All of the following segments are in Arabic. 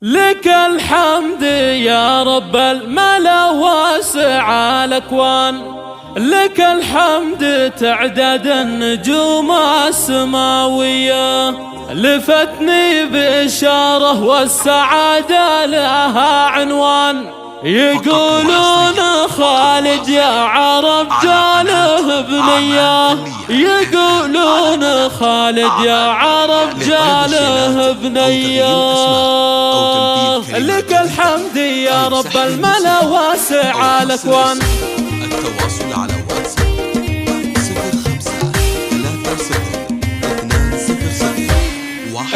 لك الحمد يا رب الملا واسع الأكوان، لك الحمد تعداد النجوم السماوية، لفتني بإشارة والسعادة لها عنوان. يقولون خالد يا عرب جاله بنية، يقولون خالد يا عرب جاله بنية. لك الحمد يا رب الملا واسع الأكوان. التواصل على واتساب 05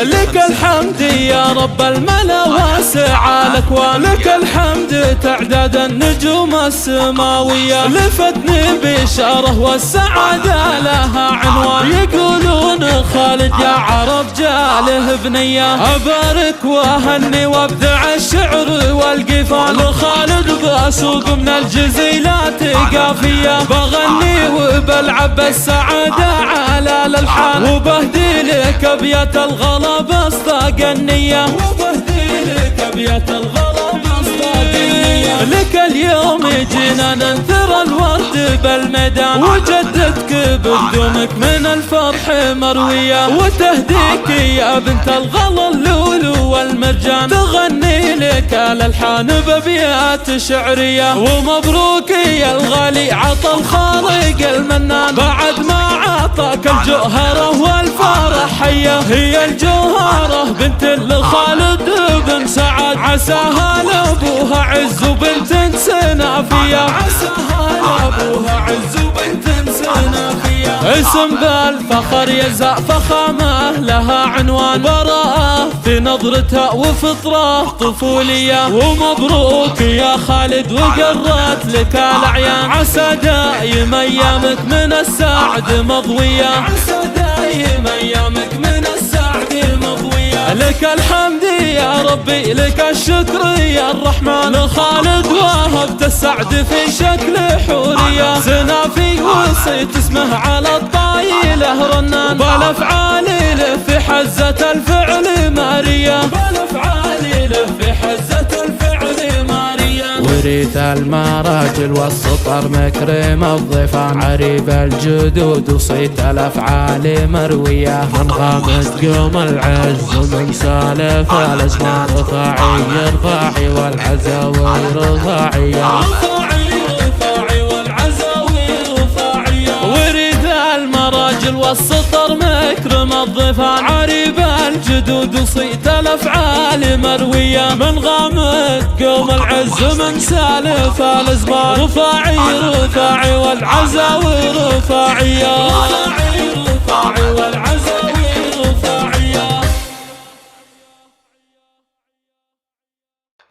لك الحمد يا رب الملا واسع الأكوان، لك الحمد تعداد النجوم السماوية، لفتني بشاره والسعادة لها عنوان. يقولون خالد يا عرب جاله بنية، أبارك وأهني وابدع الشعر والقفال، لخالد بأسوق من الجزيلات قافية، بغني وبلعب السعادة على الألحان، وبهدي لك أبيات الغلا بأصداق النية، وبهدي لك أبيات الغلا بأصداق النية. لك اليوم جينا ننثر الورد بالميدان، وجدتك بقدومك من الفرح مروية، وتهديك يا بنت الغلا اللولو والمرجان، تغني لك الألحان بأبيات شعرية. ومبروك يا الغالي عطى الخالق المنان، بعد ما عطاك الجوهرة والفرح حية، هي الجوهرة بنت لخالد بن سعد، عساها لابوها عز وبنت سنافية، عساها لابوها عز وبنت سنافية. اسم بالفخر يزع فخامة لها عنوان، براءة في نظرتها وفطرة طفولية. ومبروك يا خالد وقرت لك الأعيان، عسى دايم أيامك من السعد مضوية، عسى دايم أيامك من السعد مضوية. لك الحمد يا ربي لك الشكر يا الرحمن، لخالد وهبت السعد في شكل حورية، سنافي وصيت اسمه على الطايلة رنان، بالافعال له في حزة الفعل مارية، بالافعال له في حزة الفعل مارية. وريث المراجل والسطر مكرم الضيفان، عريب الجدود وصيت الافعال مروية، من غامد قوم العز ومن سالف الاسنان، رفاعي رفاعي والعزاوي رفاعية، رفاعي والعزاوي رفاعية. وريث المراجل والسطر مكرم الضيفان، عريب الجدود وصيت الافعال مروية، من غامد قوم العز من سالف الازمان، رفاعي رفاعي والعزاوي رفاعية، رفاعي رفاعي والعزاوي رفاعية.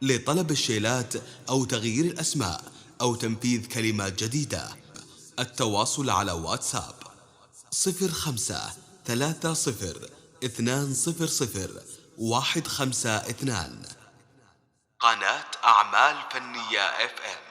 لطلب الشيلات أو تغيير الأسماء أو تنفيذ كلمات جديدة، التواصل على واتساب 0530200152. قناة أعمال فنية FM.